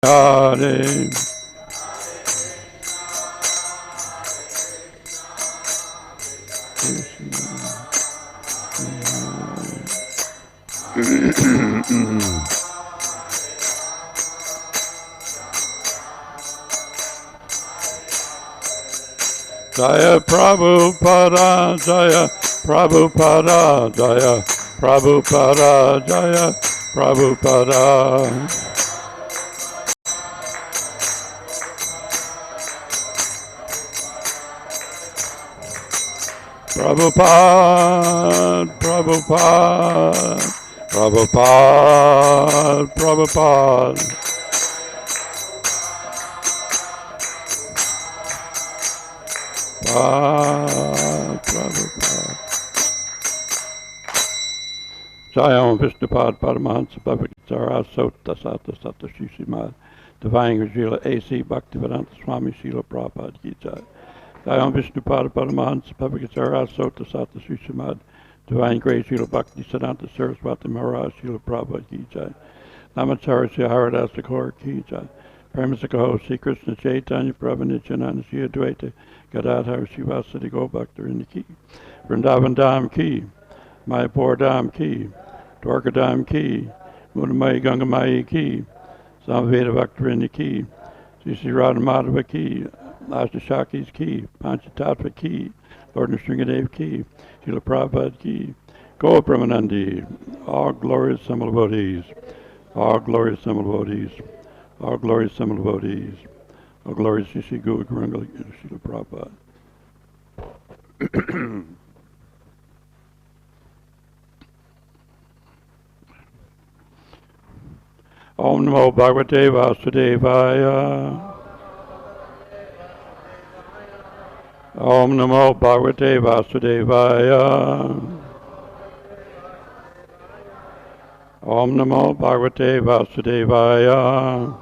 Hare. Jaya Prabhupada, Jaya Prabhupada, Jaya Prabhupada, Jaya Prabhupada. Prabhupada, Prabhupada, Prabhupada, Prabhupada. Prabhupada. Jayam Vishnupad Paramahansa Bhavagatara Sota Sata Sata Shishimad Divine Gajila A.C. Bhaktivedanta Swami Srila Prabhupada Ki Jai. Jayam Vishnupad Paramahansa Bhavagatara Sota Sata Shishimad Divine Grace Srila Bhaktisiddhanta Saraswati Maharaj Srila Prabhupada Ki Jai. Namacharya Haridas Thakur Ki Jai. Paramasakaho Sri Krishna Chaitanya Prabhu Nityananda Shri Advaita Gadadhar Shivasati Gopaktarinda Ki. Vrindavan Dham Ki. Mayapur Dham Ki. Dwarka Dham Ki. Mudamayi Gangamayi Ki. Samveda Bhaktarinda Ki. Sri Sri Radha Madhava Ki. Ashtashakis Ki. Panchatattva Ki. Lord Nrsingadev Ki. Srila Prabhupada Ki. Go Brahmanandi. All glorious Simul devotees. All glorious Simul devotees. All glorious Simul devotees. All glorious Sri Guru Gurunga Srila Prabhupada. Om Namo Bhagavate Vasudevaya. Om Namo Bhagavate Vasudevaya. Om Namo Bhagavate Vasudevaya.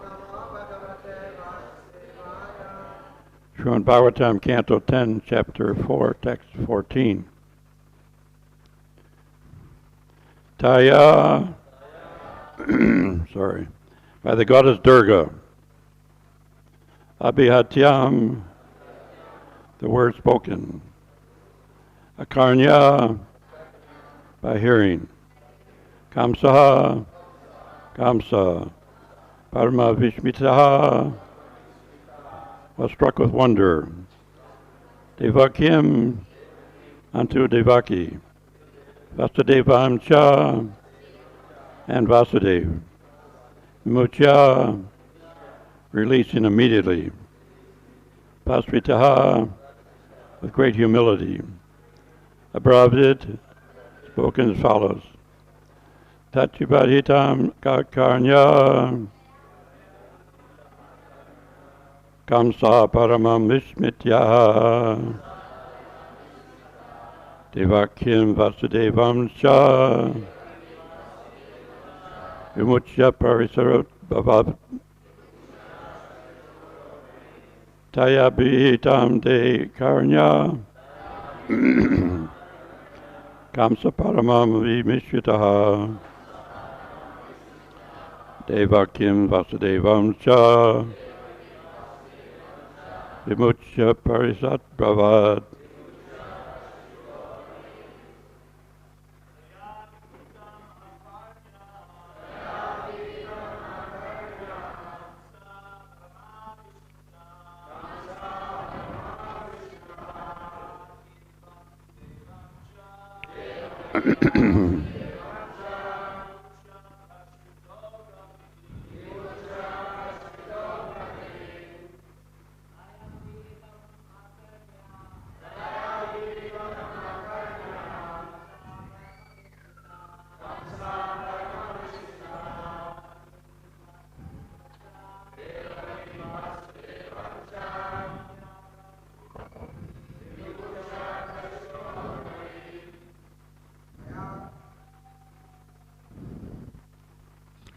Srimad Bhagavatam, Canto 10, Chapter 4, Text 14. Taya, sorry, by the goddess Durga. Abhihatyam, the word spoken. Akarnya, by hearing. Kamsaha, Kamsa. Parama Vishmitaha, was struck with wonder. Devakim, unto Devaki. Vasudevam cha, and Vasudev. Mucha, releasing immediately. Pasritaha, with great humility. Abravit, spoken as follows. Tatchibadhitam kakarnya, kamsa paramam vishmitya, devakim vasudevam cha, vimuchya parisarot bhavat, tayabhitam de karnya, kamsa paramam vimishyataha, devakim vasudevam cha, vimuchya parisat bhavat.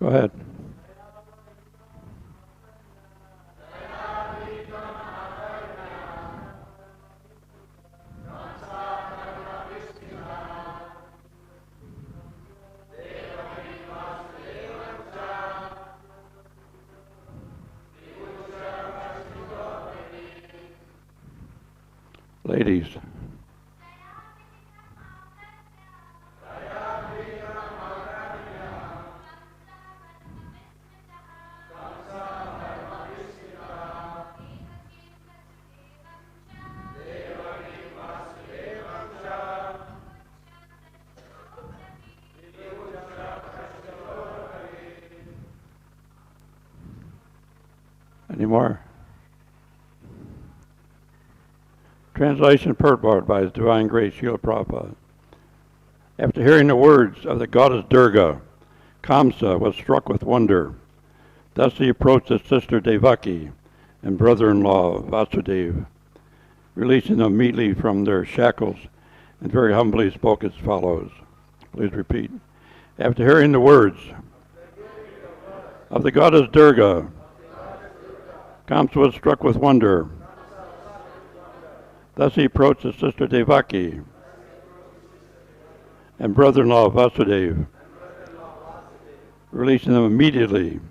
Go ahead. Ladies. Any more? Translation purport by His Divine Grace, Srila Prabhupada. After hearing the words of the goddess Durga, Kamsa was struck with wonder. Thus he approached his sister Devaki and brother-in-law Vasudeva, releasing them immediately from their shackles, and very humbly spoke as follows. Please repeat. After hearing the words of the goddess Durga, Kamsa was struck with wonder. Thus he approached his sister Devaki and brother-in-law Vasudeva, releasing them immediately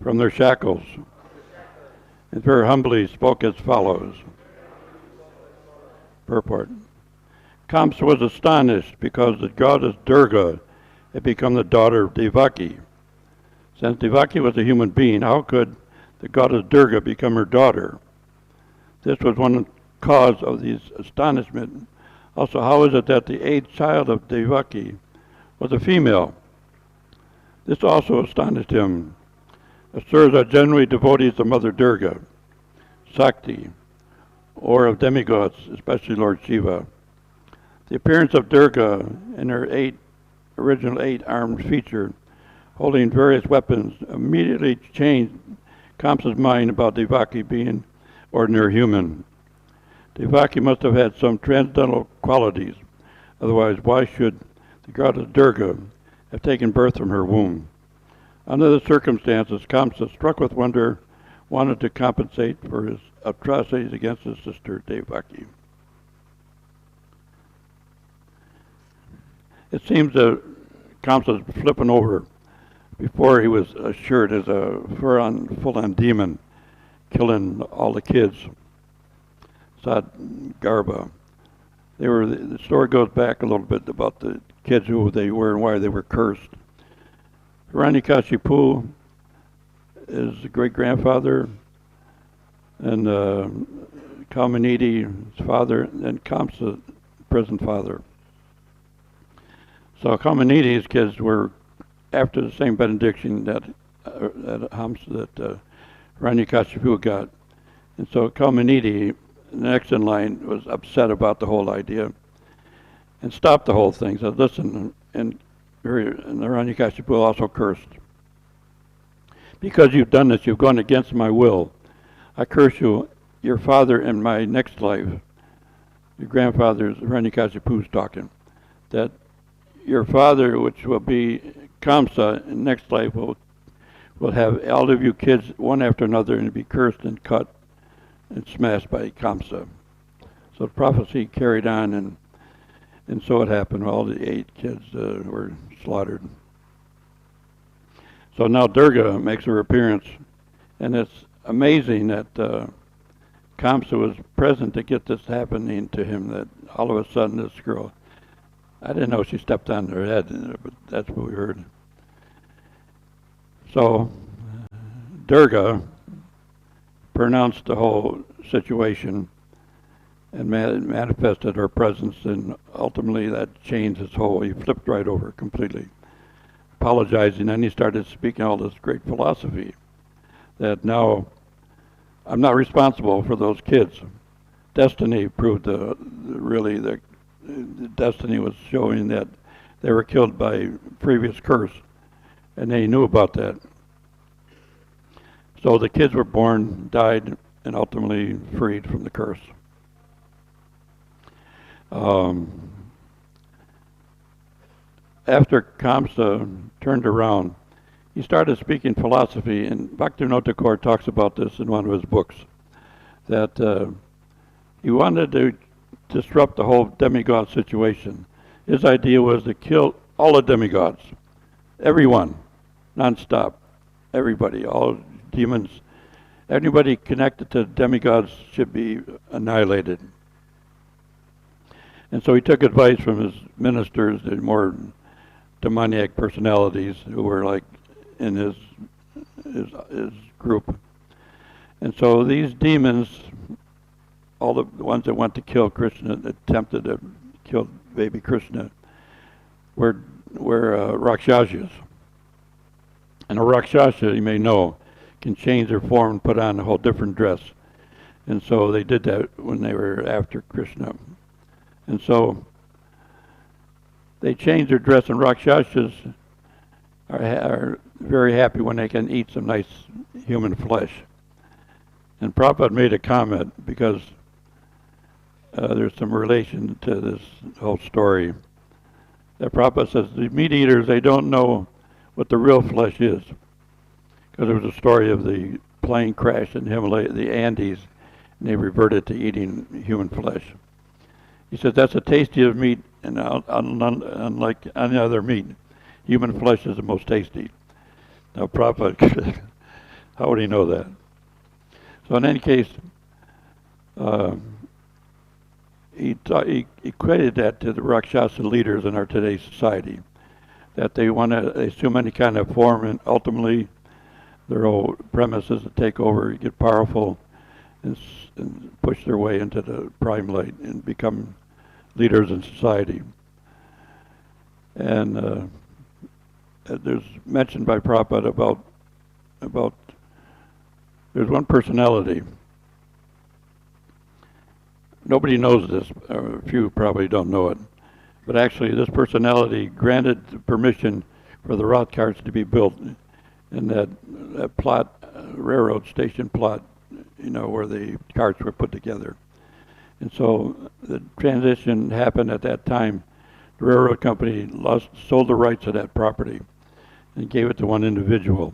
from their shackles, and very humbly spoke as follows. Purport. Kamsa was astonished because the goddess Durga had become the daughter of Devaki. Since Devaki was a human being, how could the goddess Durga become her daughter? This was one cause of his astonishment. Also, how is it that the eighth child of Devaki was a female? This also astonished him. Asuras are generally devotees of Mother Durga, Sakti, or of demigods, especially Lord Shiva. The appearance of Durga and her original eight armed feature, holding various weapons, immediately changed Kamsa's mind about Devaki being ordinary human. Devaki must have had some transcendental qualities. Otherwise, why should the goddess Durga have taken birth from her womb? Under the circumstances, Kamsa, struck with wonder, wanted to compensate for his atrocities against his sister Devaki. It seems that Kamsa's flipping over before he was assured as a full-on demon, killing all the kids. Sad Garba. The story goes back a little bit about the kids, who they were and why they were cursed. Hiranyakashipu is the great-grandfather, and Kaumaniti's father, and Kamsa, present father. So Kaumaniti's kids were after the same benediction that Hiranyakashipu got. And so Kaumaniti, next in line, was upset about the whole idea and stopped the whole thing. Said, listen, and Hiranyakashipu also cursed. Because you've done this, you've gone against my will. I curse you, your father in my next life. Your grandfather, Hiranyakashipu's talking, that your father, which will be Kamsa, in next life will have all of you kids one after another and be cursed and cut and smashed by Kamsa. So the prophecy carried on, and so it happened. All the 8 kids were slaughtered. So now Durga makes her appearance, and it's amazing that Kamsa was present to get this happening to him, that all of a sudden this girl, I didn't know she stepped on her head, but that's what we heard. So Durga pronounced the whole situation and manifested her presence, and ultimately that changed his whole, he flipped right over completely, apologizing, and he started speaking all this great philosophy that now I'm not responsible for those kids. Destiny proved really the destiny was showing that they were killed by previous curse, and they knew about that. So the kids were born, died, and ultimately freed from the curse. After Kamsa turned around, he started speaking philosophy, and Bhaktivinoda Thakur talks about this in one of his books, that he wanted to disrupt the whole demigod situation. His idea was to kill all the demigods, everyone, non-stop, everybody, all demons, anybody connected to demigods should be annihilated. And so he took advice from his ministers, the more demoniac personalities who were like in his group. And so these demons, all the ones that went to kill Krishna, attempted to kill baby Krishna, were Rakshasas. And a Rakshasa, you may know, can change their form and put on a whole different dress. And so they did that when they were after Krishna. And so they changed their dress, and Rakshasas are very happy when they can eat some nice human flesh. And Prabhupada made a comment because there's some relation to this whole story. That Prabhupada says the meat eaters, they don't know what the real flesh is. Because there was a story of the plane crash in Himalaya, the Andes, and they reverted to eating human flesh. He says that's the tastiest meat, and unlike any other meat, human flesh is the most tasty. Now, Prabhupada, how would he know that? So in any case, he equated that to the Rakshasa leaders in our today's society, that they want to assume any kind of form, and ultimately their whole premise is to take over, get powerful, and push their way into the prime light and become leaders in society. And there's mentioned by Prabhupada about there's one personality. Nobody knows this, or a few probably don't know it, but actually this personality granted permission for the rock carts to be built in that plot, railroad station plot, you know, where the carts were put together. And so the transition happened at that time. The railroad company sold the rights of that property and gave it to one individual.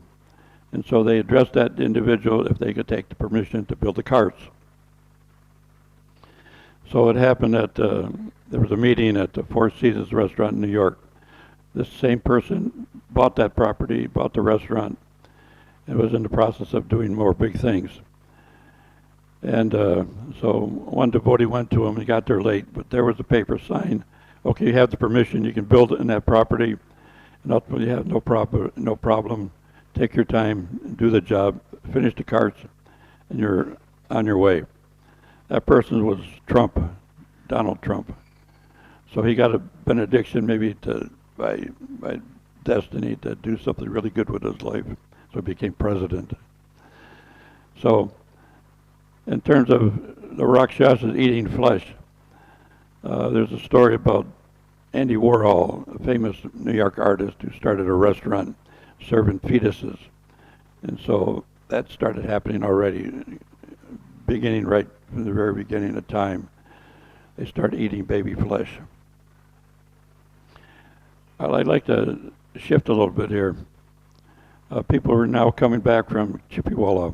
And so they addressed that individual if they could take the permission to build the carts. So it happened that there was a meeting at the Four Seasons restaurant in New York. This same person bought that property, bought the restaurant, and was in the process of doing more big things. And so one devotee went to him. He got there late, but there was a paper sign. Okay, you have the permission. You can build it in that property, and ultimately you have no problem. Take your time, do the job, finish the carts, and you're on your way. That person was Trump, Donald Trump. So he got a benediction, maybe by destiny, to do something really good with his life. So he became president. So, in terms of the Rakshasas eating flesh, there's a story about Andy Warhol, a famous New York artist who started a restaurant serving fetuses. And so that started happening already, beginning right from the very beginning of time. They started eating baby flesh. I'd like to shift a little bit here. People are now coming back from Chippewa.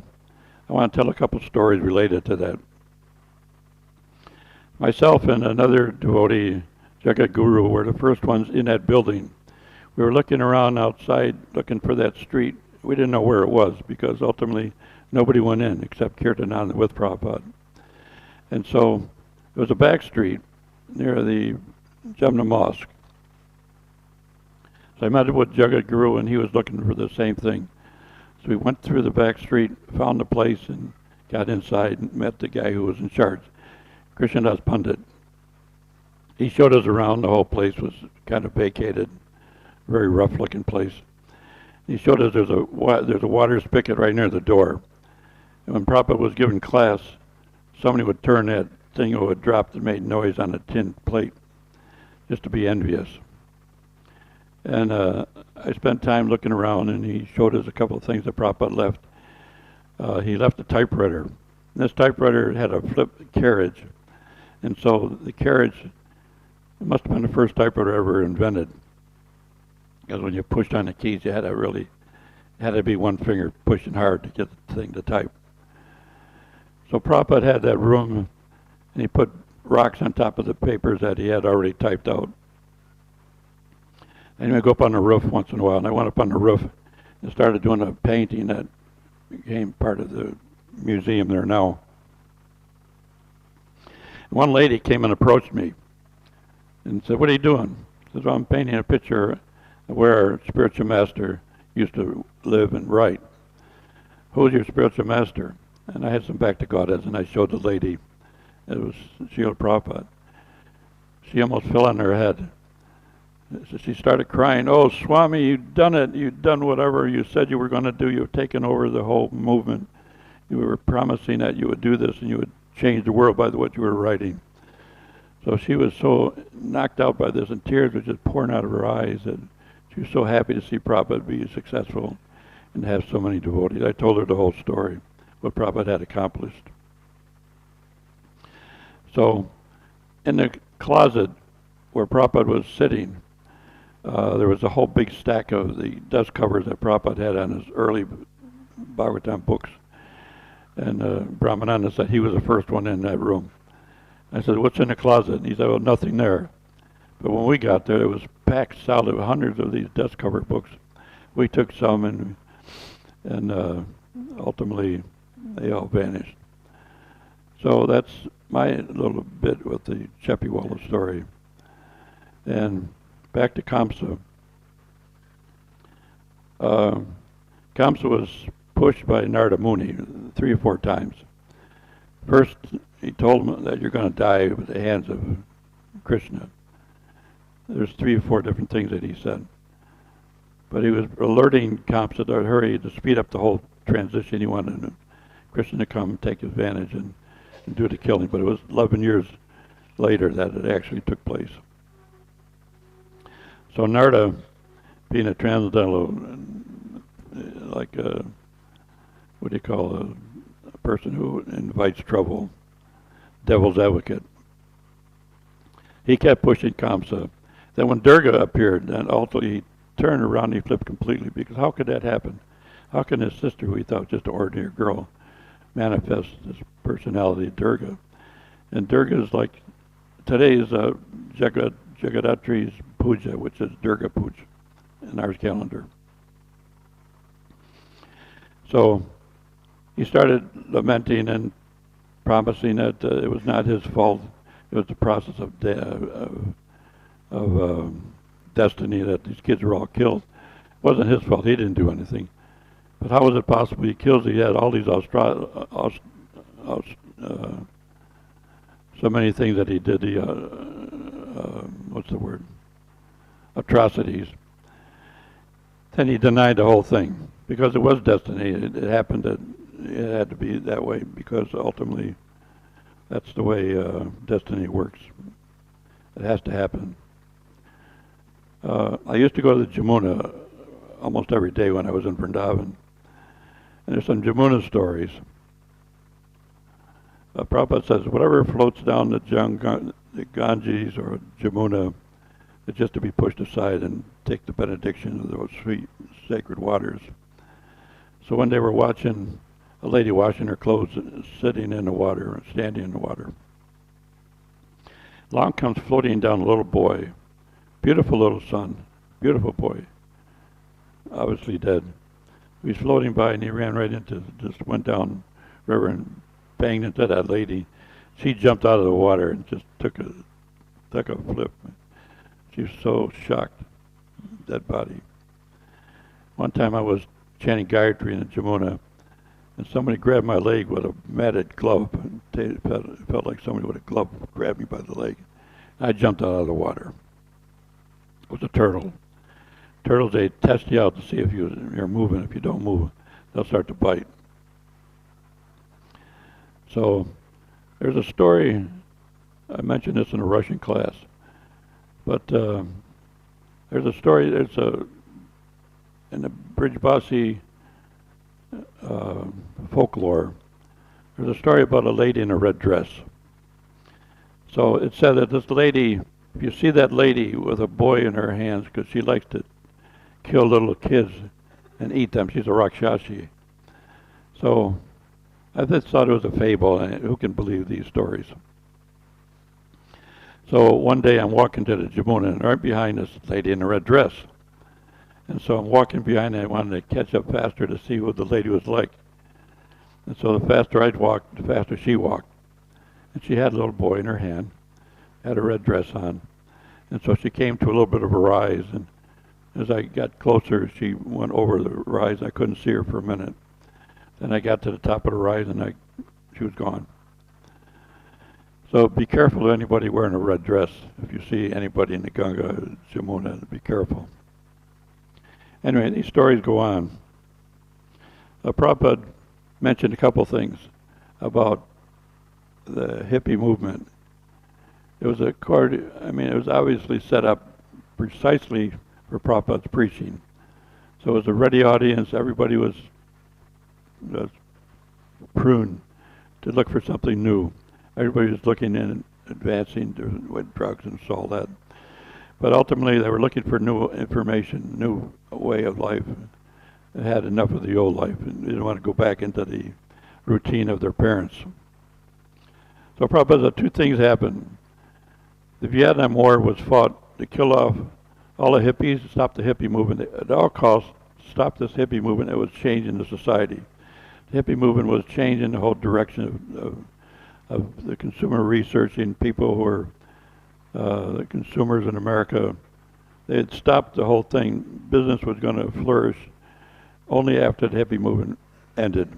I want to tell a couple stories related to that. Myself and another devotee, Jagat Guru, were the first ones in that building. We were looking around outside, looking for that street. We didn't know where it was because ultimately nobody went in except Kirtananda with Prabhupada. And so it was a back street near the Jamna Mosque. So I met with Jagat Guru, and he was looking for the same thing. So we went through the back street, found the place, and got inside and met the guy who was in charge, Krishnadas Pandit. He showed us around. The whole place was kind of vacated, very rough-looking place. He showed us there's a water spigot right near the door. And when Prabhupada was giving class, somebody would turn that thing, it would drop and made noise on a tin plate, just to be envious. And I spent time looking around, and he showed us a couple of things that Prabhupada left. He left a typewriter. And this typewriter had a flip carriage. And so the carriage, it must have been the first typewriter ever invented. Because when you pushed on the keys, you had to be one finger pushing hard to get the thing to type. So Prabhupada had that room, and he put rocks on top of the papers that he had already typed out. And he'd go up on the roof once in a while, and I went up on the roof and started doing a painting that became part of the museum there now. One lady came and approached me and said, "What are you doing?" I said, "Well, I'm painting a picture of where our spiritual master used to live and write." "Who's your spiritual master?" And I had some back to Goddess, and I showed the lady. It was Srila Prabhupada. She almost fell on her head. So she started crying, "Oh, Swami, you've done it. You've done whatever you said you were going to do. You've taken over the whole movement. You were promising that you would do this and you would change the world by what you were writing." So she was so knocked out by this, and tears were just pouring out of her eyes, that she was so happy to see Prabhupada be successful and have so many devotees. I told her the whole story, what Prabhupada had accomplished. So in the closet where Prabhupada was sitting, there was a whole big stack of the dust covers that Prabhupada had on his early Bhagavatam books. And Brahmananda said he was the first one in that room. I said, "What's in the closet?" And he said, "Well, nothing there." But when we got there, it was packed solid with hundreds of these dust covered books. We took some, and ultimately they all vanished. So that's my little bit with the Chepiwala story. And back to Kamsa. Kamsa was pushed by Narada Muni 3 or 4 times. First, he told him that you're going to die at the hands of Krishna. There's 3 or 4 different things that he said. But he was alerting Kamsa to hurry to speed up the whole transition. He wanted Krishna to come and take advantage and do the killing. But it was 11 years later that it actually took place. So Narada, being a transcendental, like a, what do you call a person who invites trouble, devil's advocate, he kept pushing Kamsa. Then when Durga appeared, then ultimately he turned around and he flipped completely, because how could that happen? How can his sister, who he thought was just an ordinary girl, manifest this personality, Durga? And Durga is like today's Jagadatri's Puja, which is Durga Puja in our calendar. So he started lamenting and promising that it was not his fault. It was the process of destiny that these kids were all killed. It wasn't his fault. He didn't do anything. But how was it possible he kills? He had all these so many things that he did. What's the word? Atrocities. Then he denied the whole thing because it was destiny. It happened that it had to be that way because ultimately that's the way destiny works. It has to happen. I used to go to the Jamuna almost every day when I was in Vrindavan. And there's some Jamuna stories. Prabhupada says, whatever floats down the Ganges or Jamuna is just to be pushed aside and take the benediction of those sweet, sacred waters. So when they were watching a lady washing her clothes, sitting in the water, or standing in the water, along comes floating down a little boy, beautiful little son, beautiful boy, obviously dead. He was floating by and he ran right into, just went down river and banged into that lady. She jumped out of the water and just took a flip. She was so shocked, dead body. One time I was chanting Gayatri in the Jamuna, and somebody grabbed my leg with a matted glove. It felt like somebody with a glove grabbed me by the leg. I jumped out of the water. It was a turtle. Turtles, they test you out to see if you're moving. If you don't move, they'll start to bite. So there's a story, I mentioned this in a Russian class, but there's a story, in the Brijbasi folklore, there's a story about a lady in a red dress. So it said that this lady, if you see that lady with a boy in her hands, because she likes to kill little kids and eat them, she's a Rakshashi. So I just thought it was a fable, and who can believe these stories? So one day I'm walking to the Jamuna, and right behind this lady in a red dress. And so I'm walking behind, and I wanted to catch up faster to see what the lady was like. And so the faster I walked, the faster she walked. And she had a little boy in her hand, had a red dress on. And so she came to a little bit of a rise, and as I got closer, she went over the rise. I couldn't see her for a minute. Then I got to the top of the rise, and she was gone. So be careful of anybody wearing a red dress. If you see anybody in the Ganga, Jamuna, be careful. Anyway, these stories go on. Prabhupada mentioned a couple things about the hippie movement. It was it was obviously set up precisely for Prabhupada's preaching. So it was a ready audience. Everybody was pruned to look for something new. Everybody was looking in, advancing with drugs and all that. But ultimately, they were looking for new information, new way of life. They had enough of the old life and didn't want to go back into the routine of their parents. So Prabhupada, two things happened. The Vietnam War was fought to kill off all the hippies, stop the hippie movement. At all costs, stop this hippie movement that was changing the society. The hippie movement was changing the whole direction of the consumer researching people who were the consumers in America. They had stopped the whole thing. Business was going to flourish only after the hippie movement ended.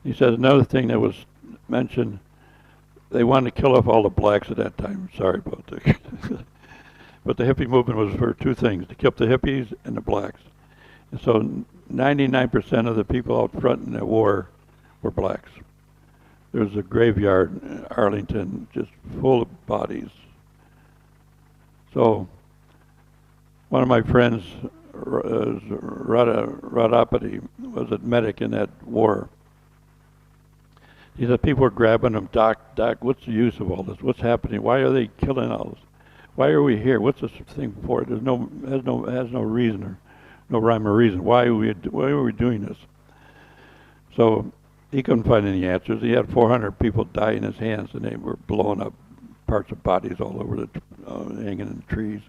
He said another thing that was mentioned, they wanted to kill off all the blacks at that time. Sorry about that. But the hippie movement was for two things, to kill the hippies and the blacks. And so 99% of the people out front in that war were blacks. There was a graveyard in Arlington just full of bodies. So one of my friends, Radhapati, was a medic in that war. He said people were grabbing him, Doc, what's the use of all this? What's happening? Why are they killing all this? Why are we here? What's this thing for? Has no reason or no rhyme or reason. Why are we doing this? So he couldn't find any answers. He had 400 people die in his hands, and they were blowing up parts of bodies all over the hanging in the trees.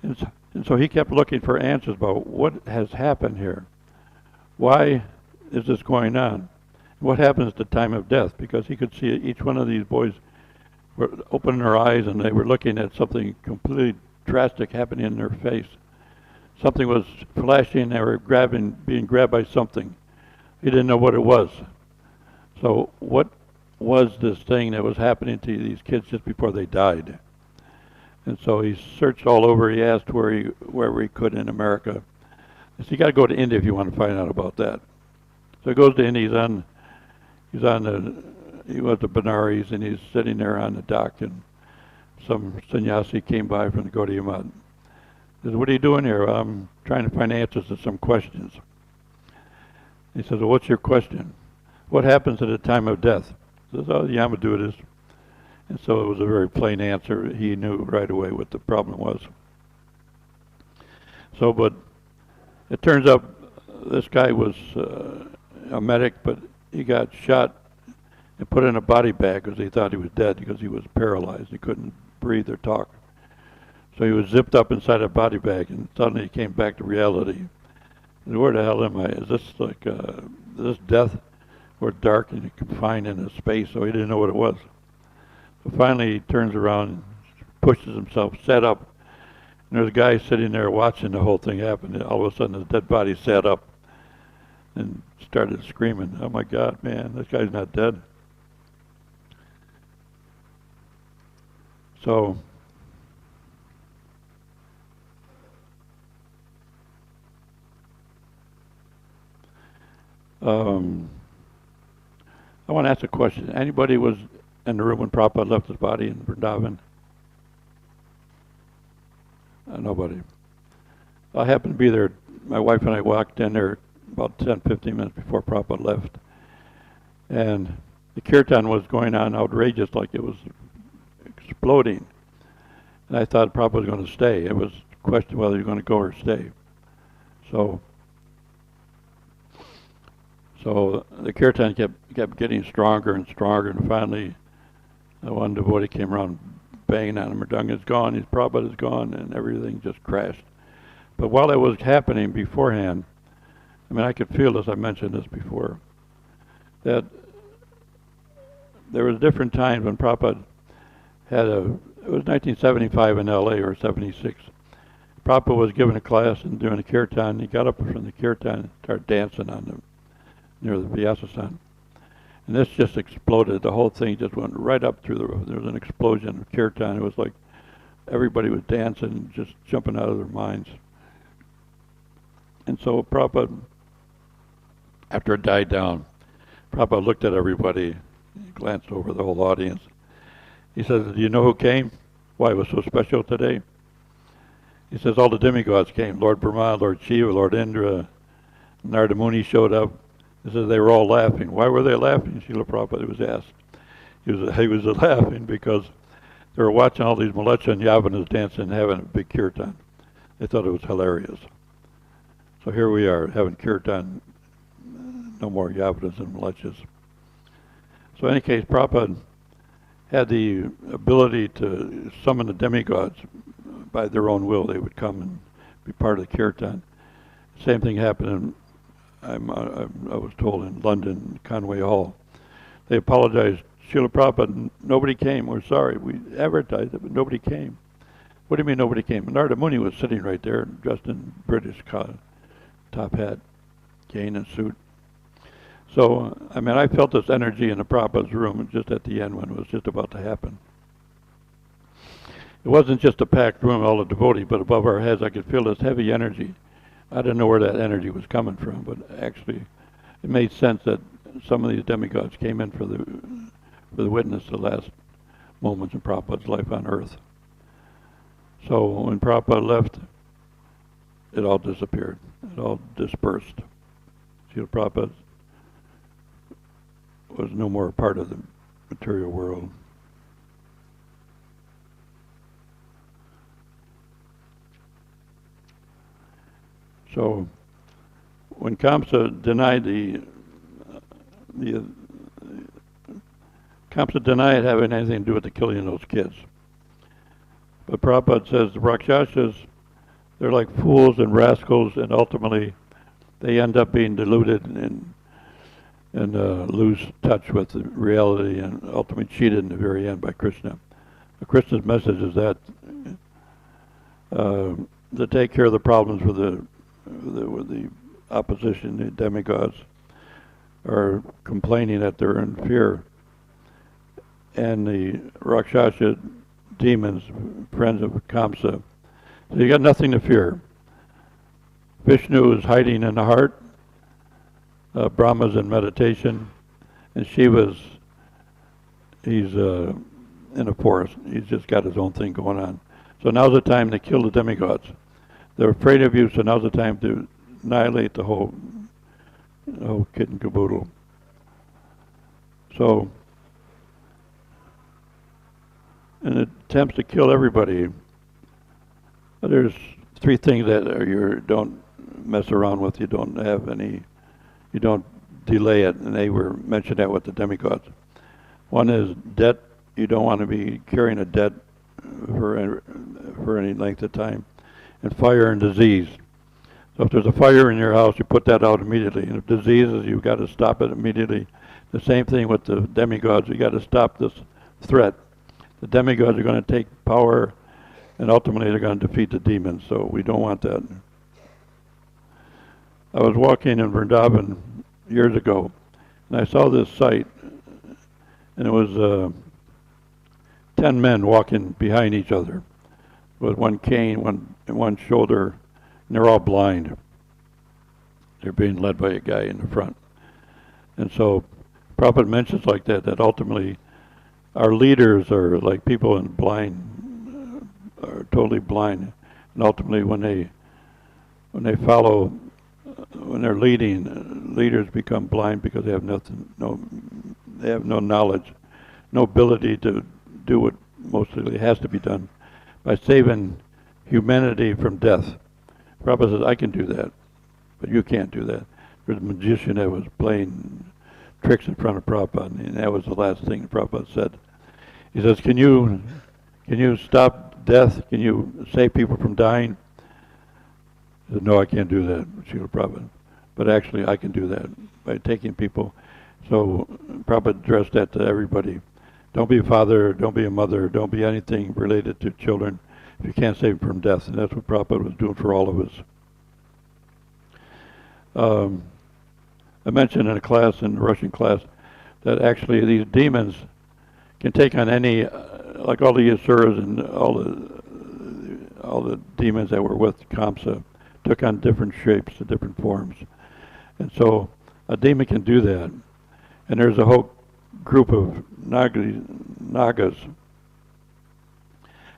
And so he kept looking for answers about what has happened here. Why is this going on? What happens at the time of death? Because he could see each one of these boys were opening their eyes and they were looking at something completely drastic happening in their face. Something was flashing, they were being grabbed by something. He didn't know what it was. So what was this thing that was happening to these kids just before they died? And so he searched all over. He asked wherever he could in America. He said, you got to go to India if you want to find out about that. So he goes to India. He was to Benares, and he's sitting there on the dock, and some sannyasi came by from the Gaudiya Math. He said, what are you doing here? I'm trying to find answers to some questions. He says, well, what's your question? What happens at the time of death? He says, oh, Yamadutas. And so it was a very plain answer. He knew right away what the problem was. So, but it turns out this guy was a medic, but he got shot and put in a body bag because he thought he was dead because he was paralyzed. He couldn't breathe or talk. So he was zipped up inside a body bag, and suddenly he came back to reality. He said, where the hell am I? Is this like this death? Or dark and confined in a space, so he didn't know what it was. So finally he turns around and pushes himself, sat up, and there's a guy sitting there watching the whole thing happen, and all of a sudden his dead body sat up and started screaming, oh my God, man, this guy's not dead. So I want to ask a question. Anybody was in the room when Prabhupada left his body in Vrindavan? Nobody. I happened to be there. My wife and I walked in there about 10, 15 minutes before Prabhupada left. And the kirtan was going on outrageous, like it was exploding. And I thought Prabhupada was going to stay. It was a question whether he was going to go or stay. So the kirtan kept getting stronger and stronger, and finally one devotee came around banging on him, Mridanga is gone, his Prabhupada is gone, and everything just crashed. But while that was happening beforehand, I mean, I could feel this, I mentioned this before, that there was different times when Prabhupada it was 1975 in LA or 76. Prabhupada was giving a class and doing a kirtan. He got up from the kirtan and started dancing near the Vyasasan. And this just exploded. The whole thing just went right up through the roof. There was an explosion of kirtan. It was like everybody was dancing and just jumping out of their minds. And so Prabhupada, after it died down, Prabhupada looked at everybody, glanced over the whole audience. He says, do you know who came? Why it was so special today? He says, all the demigods came. Lord Brahma, Lord Shiva, Lord Indra, Narada Muni showed up. He says they were all laughing. Why were they laughing? Srila Prabhupada was asked. He was laughing because they were watching all these Malacha and Yavanas dancing and having a big kirtan. They thought it was hilarious. So here we are, having kirtan, no more Yavanas and Malachas. So in any case, Prabhupada had the ability to summon the demigods by their own will. They would come and be part of the kirtan. Same thing happened I was told in London, Conway Hall. They apologized. Srila Prabhupada, nobody came. We're sorry. We advertised it, but nobody came. What do you mean nobody came? Narada Muni was sitting right there, dressed in British top hat, cane and suit. So, I mean, I felt this energy in the Prabhupada's room just at the end when it was just about to happen. It wasn't just a packed room, all the devotees, but above our heads I could feel this heavy energy. I didn't know where that energy was coming from, but actually it made sense that some of these demigods came in for the witness to the last moments of Prabhupada's life on earth. So when Prabhupada left, it all disappeared. It all dispersed. Srila Prabhupada was no more a part of the material world. So when Kamsa denied Kamsa denied having anything to do with the killing of those kids. But Prabhupada says the Rakshasas, they're like fools and rascals, and ultimately they end up being deluded and lose touch with the reality and ultimately cheated in the very end by Krishna. Krishna's message is that to take care of the problems with the opposition, the demigods, are complaining that they're in fear. And the Rakshasa demons, friends of Kamsa, so you got nothing to fear. Vishnu is hiding in the heart, Brahma's in meditation, and Shiva's, he's in a forest. He's just got his own thing going on. So now's the time to kill the demigods. They're afraid of you, so now's the time to annihilate the whole kit and caboodle. So, in attempts to kill everybody, there's three things that you don't mess around with. You don't delay it, and they were mentioned that with the demigods. One is debt. You don't want to be carrying a debt for any length of time. And fire and disease. So if there's a fire in your house, you put that out immediately. And if diseases, you've got to stop it immediately. The same thing with the demigods. You got to stop this threat. The demigods are going to take power, and ultimately they're going to defeat the demons. So we don't want that. I was walking in Vrindavan years ago, and I saw this sight, and it was 10 men walking behind each other with one cane, one shoulder, and they're all blind. They're being led by a guy in the front. And so Prabhupada mentions like that ultimately our leaders are like people in blind, are totally blind. And ultimately when they follow, when they're leading, leaders become blind because they have they have no knowledge, no ability to do what mostly has to be done by saving humanity from death. Prabhupada says, I can do that, but you can't do that. There's a magician that was playing tricks in front of Prabhupada, and that was the last thing Prabhupada said. He says, can you stop death? Can you save people from dying? He said, no, I can't do that, Srila Prabhupada. but actually I can do that by taking people. So Prabhupada addressed that to everybody. Don't be a father, don't be a mother, don't be anything related to children if you can't save them from death. And that's what Prabhupada was doing for all of us. I mentioned in a class, in the Russian class, that actually these demons can take on any, like all the Asuras and all the demons that were with Kamsa took on different shapes and different forms. And so a demon can do that. And there's a whole group of Nagas, and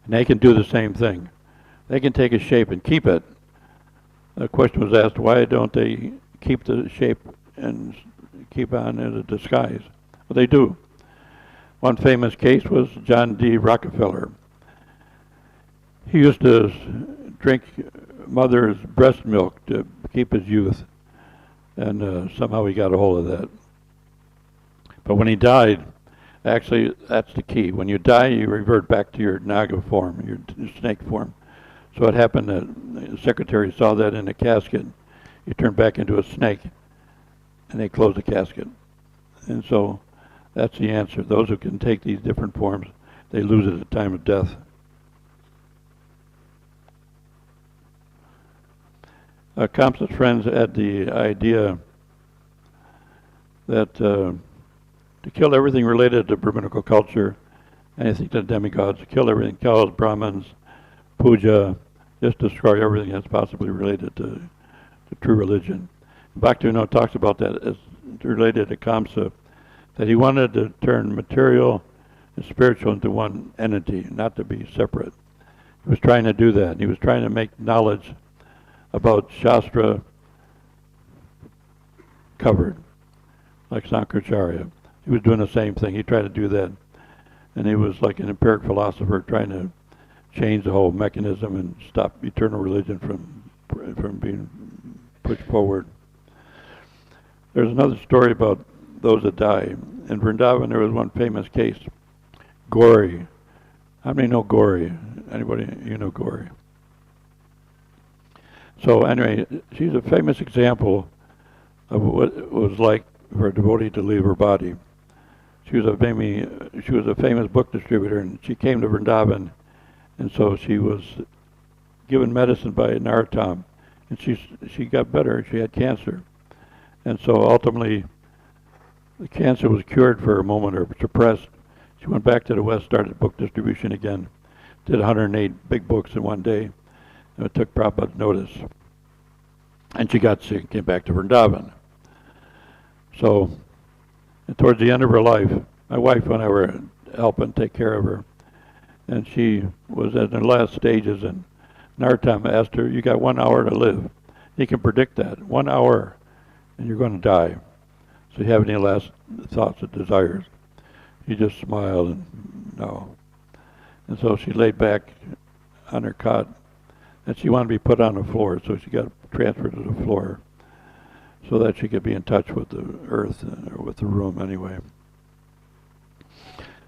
they can do the same thing. They can take a shape and keep it. The question was asked, why don't they keep the shape and keep on as a disguise? Well, they do. One famous case was John D. Rockefeller. He used to drink mother's breast milk to keep his youth, and somehow he got a hold of that. But when he died, actually, that's the key. When you die, you revert back to your Naga form, your snake form. So it happened that the secretary saw that in the casket. He turned back into a snake, and they closed the casket. And so that's the answer. Those who can take these different forms, they lose at the time of death. Kamsa's friends had the idea that to kill everything related to Brahminical culture, anything to demigods, kill everything, cows, Brahmins, puja, just destroy everything that's possibly related to true religion. Bhaktivinoda talks about that as related to Kamsa, that he wanted to turn material and spiritual into one entity, not to be separate. He was trying to do that. He was trying to make knowledge about Shastra covered, like Sankaracharya. He was doing the same thing. He tried to do that. And he was like an empiric philosopher trying to change the whole mechanism and stop eternal religion from being pushed forward. There's another story about those that die. In Vrindavan, there was one famous case, Gauri. How many know Gauri? Anybody, you know Gauri? So anyway, she's a famous example of what it was like for a devotee to leave her body. She was a famous book distributor, and she came to Vrindavan, and so she was given medicine by Narottam, and she got better. She had cancer, and so ultimately the cancer was cured for a moment or suppressed. She went back to the West, started book distribution again, did 108 big books in one day, and it took Prabhupada's notice. And she got sick, came back to Vrindavan. So, and towards the end of her life, my wife and I were helping take care of her, and she was in her last stages, and Narottam asked her, you got 1 hour to live. He can predict that, 1 hour, and you're going to die. So you have any last thoughts or desires? He just smiled and no. And so she laid back on her cot, and she wanted to be put on the floor, so she got transferred to the floor so that she could be in touch with the earth, or with the room anyway.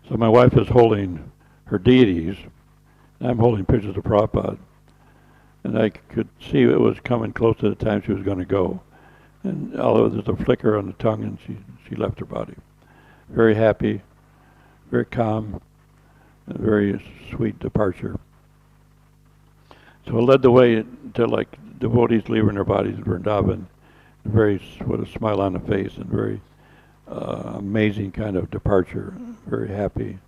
So my wife is holding her deities, and I'm holding pictures of Prabhupada, and I could see it was coming close to the time she was going to go. And although there's a flicker on the tongue, and she left her body. Very happy, very calm, and very sweet departure. So it led the way to like devotees leaving their bodies in Vrindavan, with a smile on the face, and very amazing kind of departure. Very happy,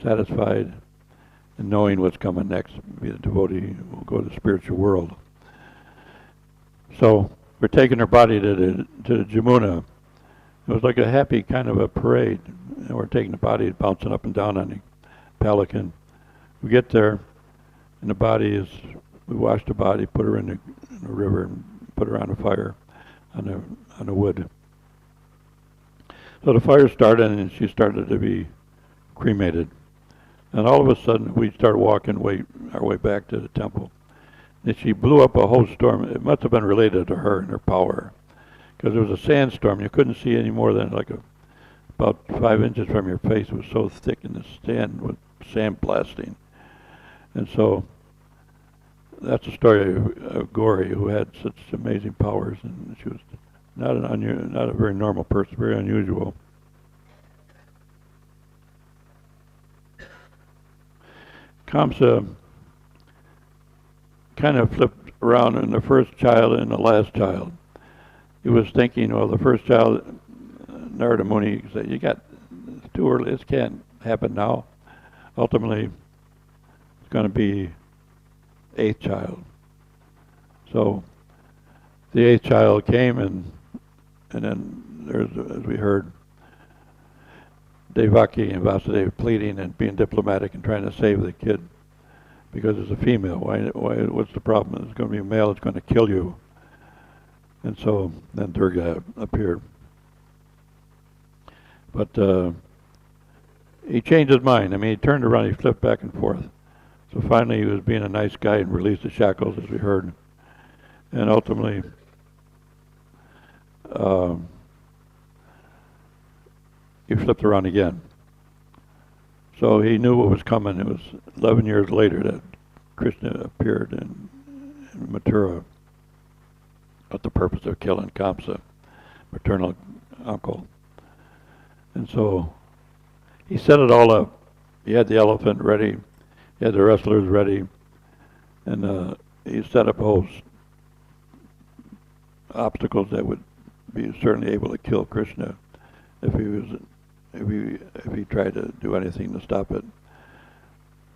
satisfied, and knowing what's coming next. Be the devotee will go to the spiritual world. So we're taking her body to the Jamuna. It was like a happy kind of a parade, and we're taking the body, bouncing up and down on the pelican. We get there, and the body is, we wash the body, put her in the river, and put her on the fire, on the wood. So the fire started, and she started to be cremated. And all of a sudden, we start walking our way back to the temple. And she blew up a whole storm. It must have been related to her and her power, because there was a sandstorm. You couldn't see any more than like about 5 inches from your face. It was so thick in the sand with sand blasting. And so that's the story of Gauri, who had such amazing powers, and she was not a very normal person, very unusual. Kamsa kind of flipped around in the first child and the last child. He was thinking, well, the first child, Narada Muni said, you got, it's too early, this can't happen now. Ultimately, it's going to be eighth child. So the eighth child came, and then there's, as we heard, Devaki and Vasudeva pleading and being diplomatic and trying to save the kid because it's a female. What's the problem? It's going to be a male, it's going to kill you. And so then Durga appeared. But he changed his mind. I mean, he turned around, he flipped back and forth. So finally he was being a nice guy and released the shackles, as we heard. And ultimately, he flipped around again. So he knew what was coming. It was 11 years later that Krishna appeared in Mathura with the purpose of killing Kamsa, maternal uncle. And so he set it all up. He had the elephant ready, he had the wrestlers ready, and he set up all obstacles that would be certainly able to kill Krishna if he tried to do anything to stop it,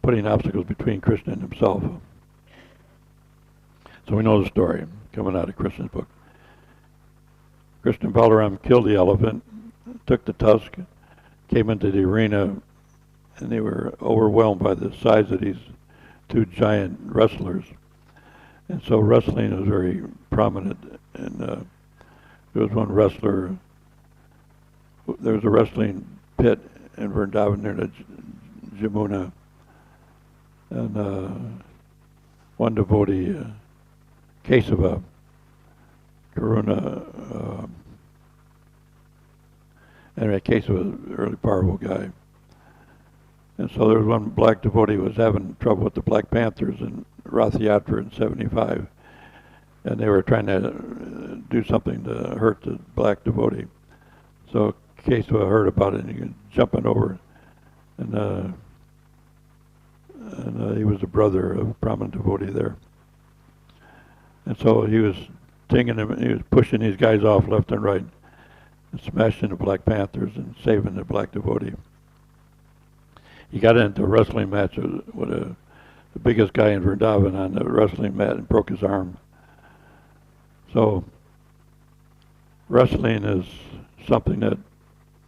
putting obstacles between Krishna and himself. So we know the story coming out of Krishna's book. Krishna and Balaram killed the elephant, took the tusk, came into the arena, and they were overwhelmed by the size of these two giant wrestlers. And so wrestling was very prominent. And there was one wrestler, there was a wrestling pit in Vrindavan near the Jamuna. And one devotee, Kesava, Karuna, anyway, Kesava was a really powerful guy. And so there was one black devotee who was having trouble with the Black Panthers in Rath Yatra in 75. And they were trying to do something to hurt the black devotee. So Kesava heard about it and he was jumping over. And he was a brother of a prominent devotee there. And so he was stinging him, and he was pushing these guys off left and right, and smashing the Black Panthers and saving the black devotee. He got into a wrestling match with the biggest guy in Vrindavan on the wrestling mat and broke his arm. So wrestling is something that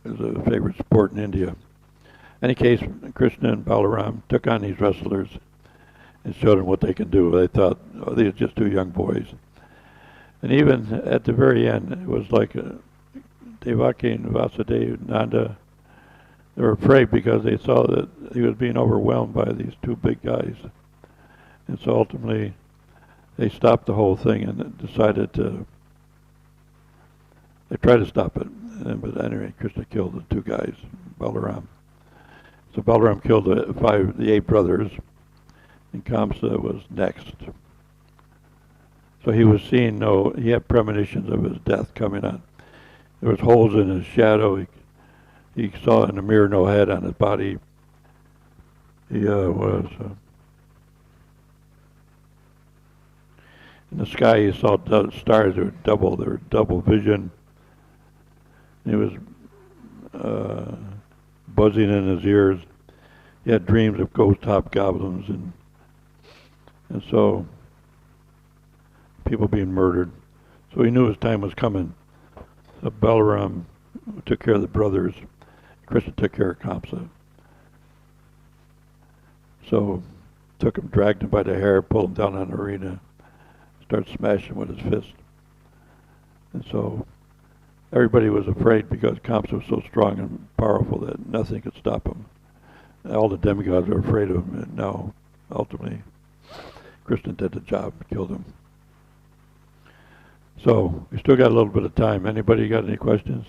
is a favorite sport in India. In any case, Krishna and Balaram took on these wrestlers and showed them what they can do. They thought, oh, these are just two young boys. And even at the very end, it was like Devaki and Vasudeva, Nanda, they were afraid because they saw that he was being overwhelmed by these two big guys. And so ultimately, they stopped the whole thing and decided they tried to stop it. But anyway, Krishna killed the two guys, Balaram. So Balaram killed the 8 brothers, and Kamsa was next. So he was seeing he had premonitions of his death coming on. There was holes in his shadow. He saw in the mirror no head on his body. He was in the sky. He saw stars. There were double vision. He was buzzing in his ears. He had dreams of ghost hobgoblins and so people being murdered. So he knew his time was coming. So Balaram took care of the brothers. Krishna took care of Kamsa. So took him, dragged him by the hair, pulled him down on the arena, started smashing with his fist. And so everybody was afraid because Kamsa was so strong and powerful that nothing could stop him. All the demigods were afraid of him, and now, ultimately, Krishna did the job, killed him. So, we still got a little bit of time. Anybody got any questions?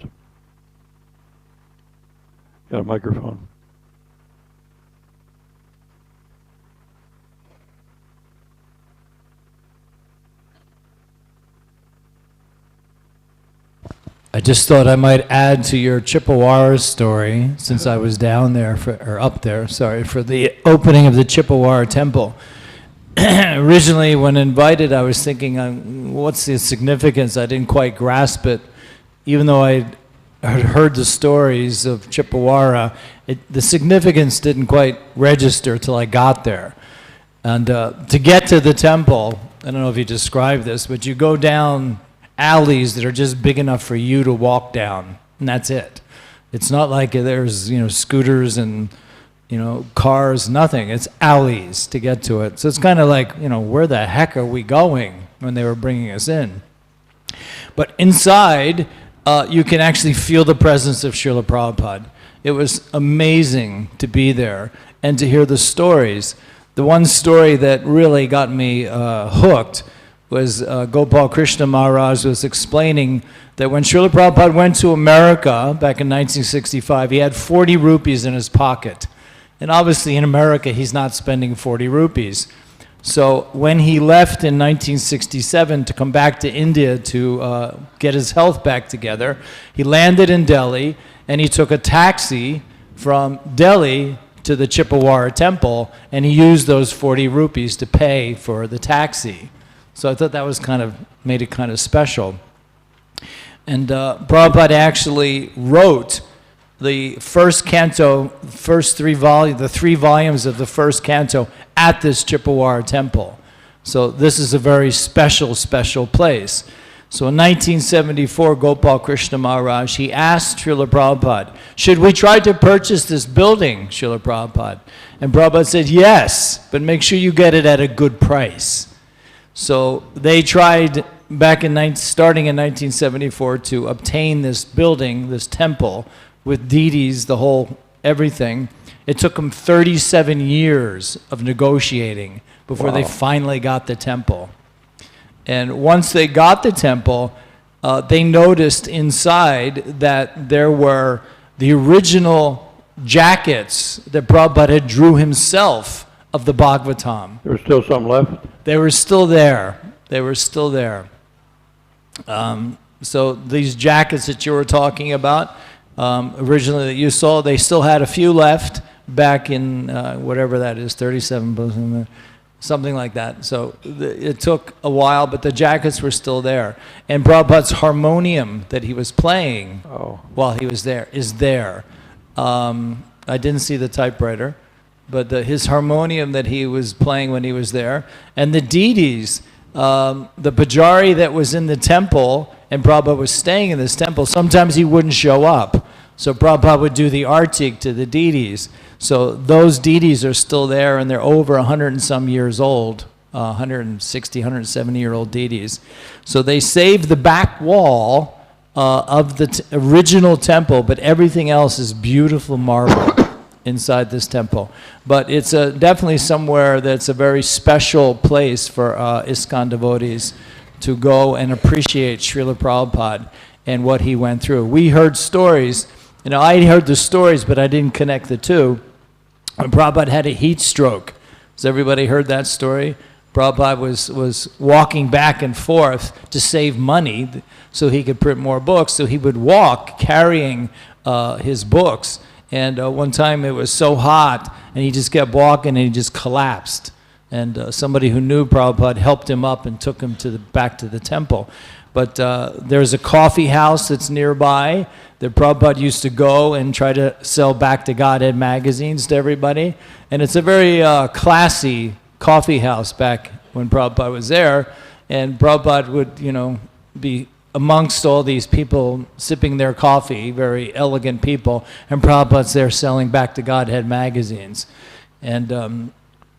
Got a microphone? I just thought I might add to your Chippewa story, since I was down there, up there, sorry, for the opening of the Chippewa temple. Originally, when invited, I was thinking, what's the significance? I didn't quite grasp it. Even though I had heard the stories of Chippewa, the significance didn't quite register till I got there. And to get to the temple, I don't know if you described this, but you go down alleys that are just big enough for you to walk down, and that's it. It's not like there's scooters and cars, nothing. It's alleys to get to it. So it's kind of like, where the heck are we going when they were bringing us in? But inside, you can actually feel the presence of Srila Prabhupada. It was amazing to be there and to hear the stories. The one story that really got me hooked was Gopal Krishna Maharaj was explaining that when Srila Prabhupada went to America back in 1965, he had 40 rupees in his pocket. And obviously in America, he's not spending 40 rupees. So when he left in 1967 to come back to India to get his health back together, he landed in Delhi and he took a taxi from Delhi to the Chippewa temple, and he used those 40 rupees to pay for the taxi. So I thought that was made it kind of special. And Prabhupada actually wrote the first canto, the 3 volumes of the first canto at this Chippewa temple. So this is a very special, special place. So in 1974, Gopal Krishna Maharaj, he asked Srila Prabhupada, should we try to purchase this building, Srila Prabhupada? And Prabhupada said, yes, but make sure you get it at a good price. So they tried starting in 1974 to obtain this building, this temple, with deities, everything. It took them 37 years of negotiating before they finally got the temple. And once they got the temple, they noticed inside that there were the original jackets that Prabhupada had drew himself of the Bhagavatam. There was still some left? They were still there. So these jackets that you were talking about, originally that you saw, they still had a few left back in whatever that is, 37, something like that. So it took a while, but the jackets were still there. And Prabhupada's harmonium that he was playing while he was there is there. I didn't see the typewriter, but his harmonium that he was playing when he was there. And the deities, the Pujari that was in the temple, and Prabhupada was staying in this temple, sometimes he wouldn't show up. So Prabhupada would do the artik to the deities. So those deities are still there, and they're over 100 and some years old, 160, 170-year-old deities. So they saved the back wall of the original temple, but everything else is beautiful marble inside this temple. But it's definitely somewhere that's a very special place for ISKCON devotees to go and appreciate Srila Prabhupada and what he went through. We heard stories, I heard the stories, but I didn't connect the two. When Prabhupada had a heat stroke, has everybody heard that story? Prabhupada was walking back and forth to save money so he could print more books, so he would walk carrying his books. And one time it was so hot, and he just kept walking, and he just collapsed. And somebody who knew Prabhupada helped him up and took him back to the temple. But there's a coffee house that's nearby that Prabhupada used to go and try to sell Back to Godhead magazines to everybody. And it's a very classy coffee house back when Prabhupada was there. And Prabhupada would, be amongst all these people sipping their coffee, very elegant people, and Prabhupada's there selling Back to Godhead magazines. And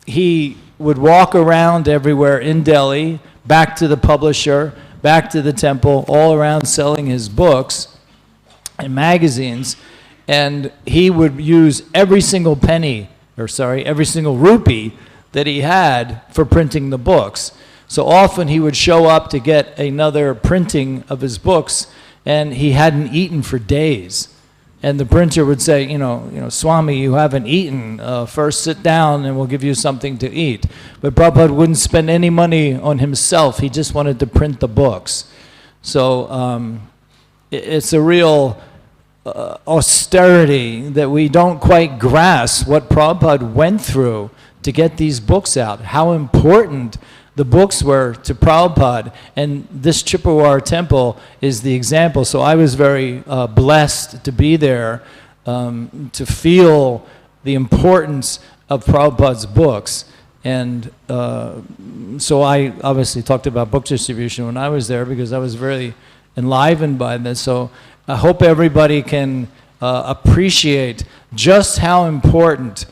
he would walk around everywhere in Delhi, back to the publisher, back to the temple, all around selling his books and magazines, and he would use every single rupee that he had for printing the books. So often he would show up to get another printing of his books, and he hadn't eaten for days. And the printer would say, Swami, you haven't eaten. First sit down and we'll give you something to eat. But Prabhupada wouldn't spend any money on himself. He just wanted to print the books. So it's a real austerity that we don't quite grasp what Prabhupada went through to get these books out, how important the books were to Prabhupada, and this Chippewa temple is the example. So I was very blessed to be there, to feel the importance of Prabhupada's books. And so I obviously talked about book distribution when I was there because I was very enlivened by this. So I hope everybody can appreciate just how important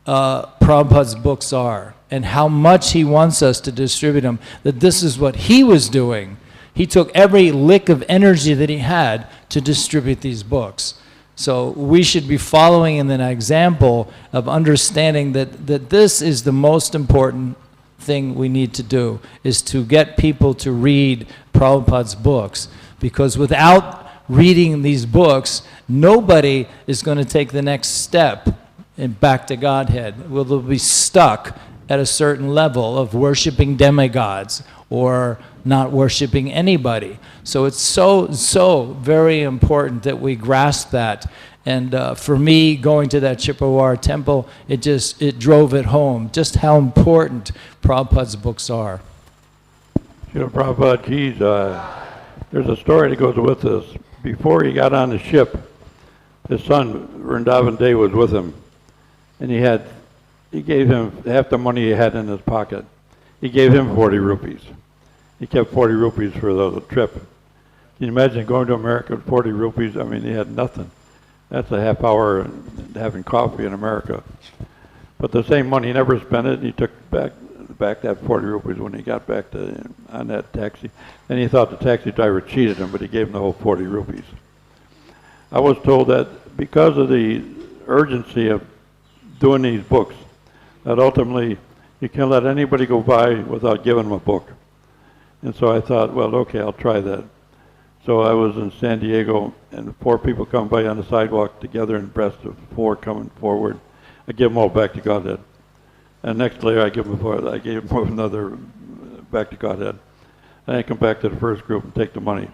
Prabhupada's books are and how much he wants us to distribute them, that this is what he was doing. He took every lick of energy that he had to distribute these books. So we should be following in an example of understanding that this is the most important thing we need to do, is to get people to read Prabhupada's books. Because without reading these books, nobody is going to take the next step back to Godhead. They'll be stuck at a certain level of worshiping demigods or not worshiping anybody. So it's so very important that we grasp that. And for me, going to that Chippewa temple, it drove it home, just how important Prabhupada's books are. You know, Prabhupada, geez, there's a story that goes with this. Before he got on the ship, his son, Vrindavan Day, was with him. And he gave him half the money he had in his pocket. He gave him 40 rupees. He kept 40 rupees for the trip. Can you imagine going to America with 40 rupees? I mean, he had nothing. That's a half hour having coffee in America. But the same money, he never spent it. He took back that 40 rupees when he got back on that taxi. And he thought the taxi driver cheated him, but he gave him the whole 40 rupees. I was told that because of the urgency of doing these books, that ultimately you can't let anybody go by without giving them a book. And so I thought, well, okay, I'll try that. So I was in San Diego, and 4 people come by on the sidewalk together in breast of 4 coming forward. I give them all back to Godhead. And next later, I gave them another back to Godhead. And I come back to the first group and take the money.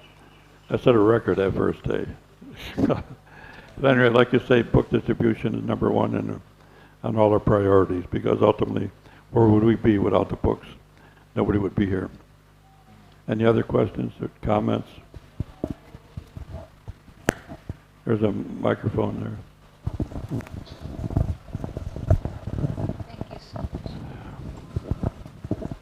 I set a record that first day. But anyway, like you say, book distribution is number one on all our priorities, because ultimately, where would we be without the books? Nobody would be here. Any other questions or comments? There's a microphone there. Thank you so much.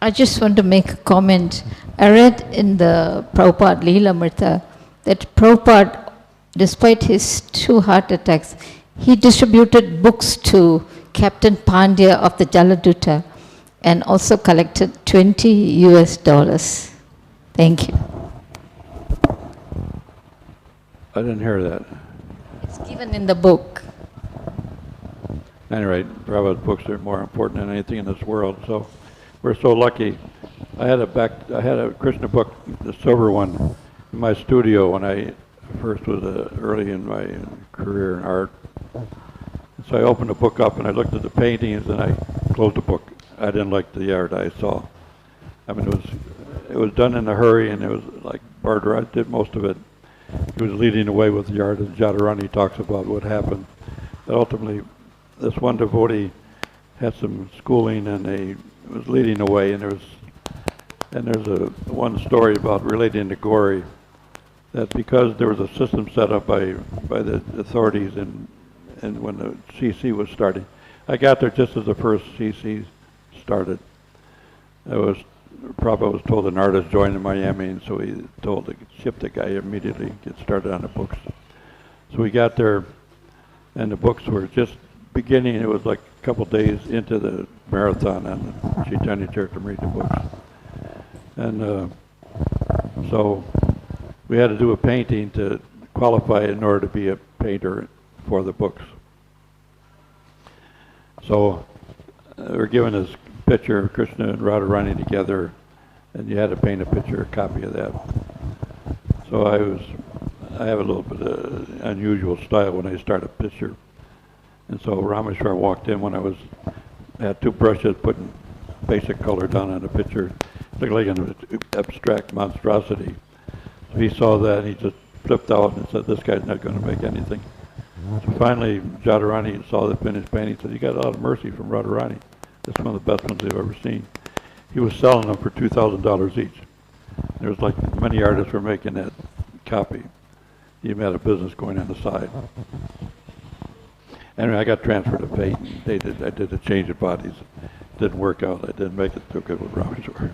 I just want to make a comment. I read in the Prabhupada Leelamrita that Prabhupada, despite his 2 heart attacks, he distributed books to Captain Pandya of the Jaladuta and also collected $20. Thank you. I didn't hear that. It's given in the book. Anyway, Prabhupada's books are more important than anything in this world. So we're so lucky. I had a Krishna book, the silver one, in my studio when I first was early in my career in art. And so I opened the book up and I looked at the paintings and I closed the book. I didn't like the art I saw. I mean, it was done in a hurry, and it was like Bharadwaj did most of it. He was leading the way with the art, and Jadharani talks about what happened. But ultimately, this one devotee had some schooling, and he was leading the way. And there's one story about relating to Gauri, that because there was a system set up by the authorities, and when the CC was starting, I got there just as the first CC started. Prabhupada was told an artist joined in Miami, and so he told to ship the guy immediately, get started on the books. So we got there, and the books were just beginning. It was like a couple days into the marathon on the Chaitanya Charitamrita books. And so we had to do a painting to qualify in order to be a painter for the books. So we're given this picture of Krishna and Radharani together, and you had to paint a copy of that. So I have a little bit of unusual style when I start a picture. And so Rameshwar walked in when I had 2 brushes putting basic color down on the picture. It looked like an abstract monstrosity. So he saw that and he just flipped out and said, this guy's not going to make anything. So finally, Radharani saw the finished painting. He said, you got a lot of mercy from Radharani. That's one of the best ones they've ever seen. He was selling them for $2,000 each. There was like many artists were making that copy. He even had a business going on the side. Anyway, I got transferred to fate. I did a change of bodies. Didn't work out. I didn't make it so good with Rameshwar.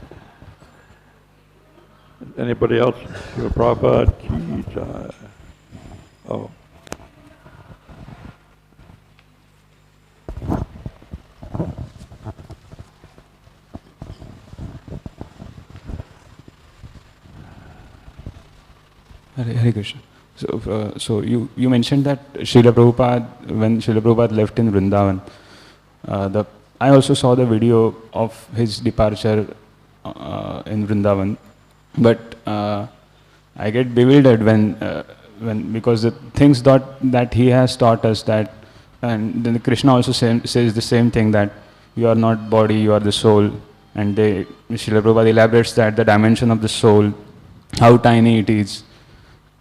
Anybody else? Prabhupada Ki Jai. Oh. Hare Krishna. So you mentioned that Srila Prabhupada, when Srila Prabhupada left in Vrindavan, I also saw the video of his departure in Vrindavan, but I get bewildered when because the things that he has taught us, that, and then Krishna also says the same thing, that you are not body, you are the soul, and Srila Prabhupada elaborates that the dimension of the soul, how tiny it is.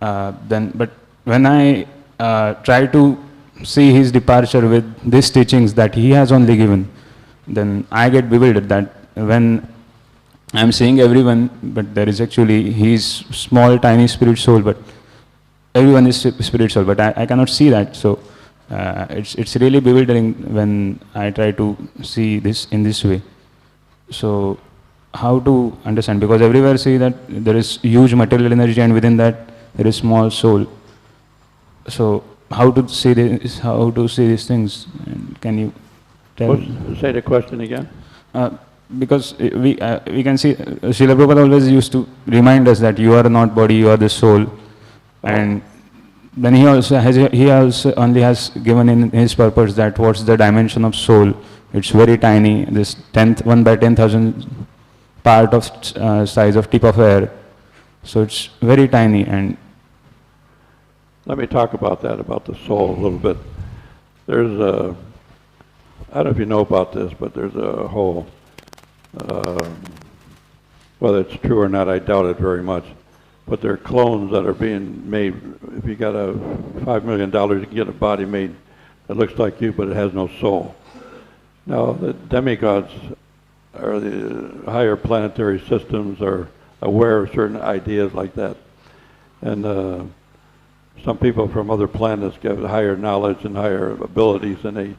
But when I try to see his departure with these teachings that he has only given, then I get bewildered that when I'm seeing everyone, but there is actually, he's small, tiny spirit soul, but everyone is spirit soul, but I cannot see that. So it's really bewildering when I try to see this in this way. So how to understand? Because everywhere see that there is huge material energy, and within that there is small soul. So how to see this? How to see these things? And can you tell? Say the question again. Because we can see Srila Prabhupada always used to remind us that you are not body, you are the soul, and then he also only has given in his purpose that what's the dimension of soul. It's very tiny. This 1 by 10,000 part of size of tip of hair. So it's very tiny. And let me talk about that, about the soul a little bit. There's a, I don't know if you know about this, but there's a whole, whether it's true or not, I doubt it very much, but there are clones that are being made. If you got a $5 million, you can get a body made that looks like you, but it has no soul. Now, the demigods or the higher planetary systems are aware of certain ideas like that. And some people from other planets get higher knowledge and higher abilities, and they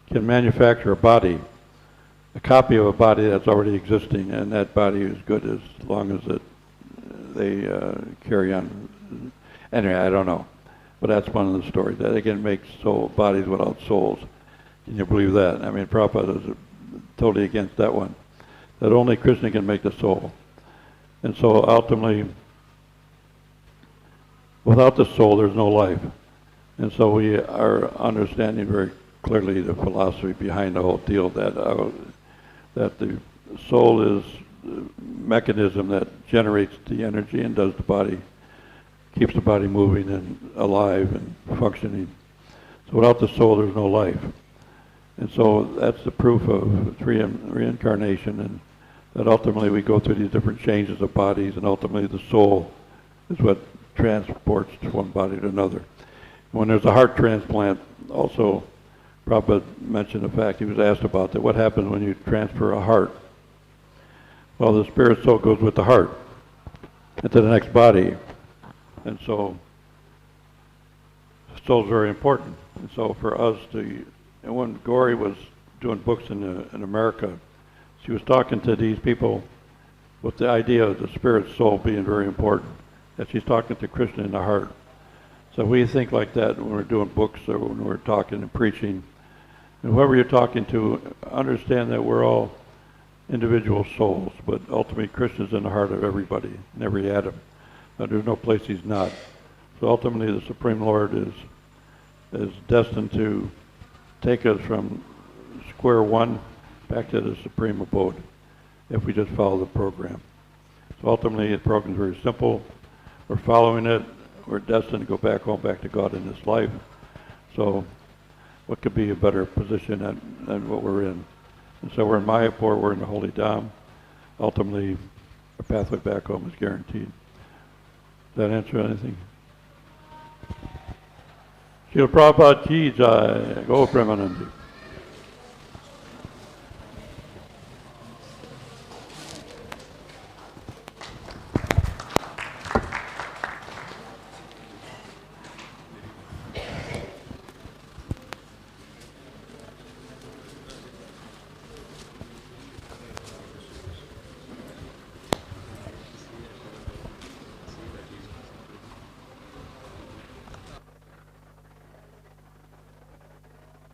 can manufacture a body, a copy of a body that's already existing, and that body is good as long as they carry on. Anyway, I don't know. But that's one of the stories, that they can make bodies without souls. Can you believe that? I mean, Prabhupada is totally against that one. That only Krishna can make the soul. And so ultimately, without the soul, there's no life. And so we are understanding very clearly the philosophy behind the whole deal, that the soul is the mechanism that generates the energy and does the body, keeps the body moving and alive and functioning. So without the soul, there's no life. And so that's the proof of reincarnation, and that ultimately we go through these different changes of bodies, and ultimately the soul is what transports from one body to another. When there's a heart transplant, also Prabhupada mentioned the fact, he was asked about that, what happens when you transfer a heart? Well, the spirit soul goes with the heart into the next body. And so the soul is very important. And so for us to, and when Gauri was doing books in America, she was talking to these people with the idea of the spirit soul being very important, that she's talking to Krishna in the heart. So we think like that when we're doing books or when we're talking and preaching. And whoever you're talking to, understand that we're all individual souls, but ultimately Krishna's in the heart of everybody, in every atom. There's no place he's not. So ultimately the Supreme Lord is destined to take us from square one back to the supreme abode if we just follow the program. So ultimately the program is very simple. We're following it. We're destined to go back home, back to God in this life. So what could be a better position than what we're in? And so we're in Mayapur, we're in the Holy Dham. Ultimately, our pathway back home is guaranteed. Does that answer anything? Srila Prabhupada ki jai. Go Premanandi.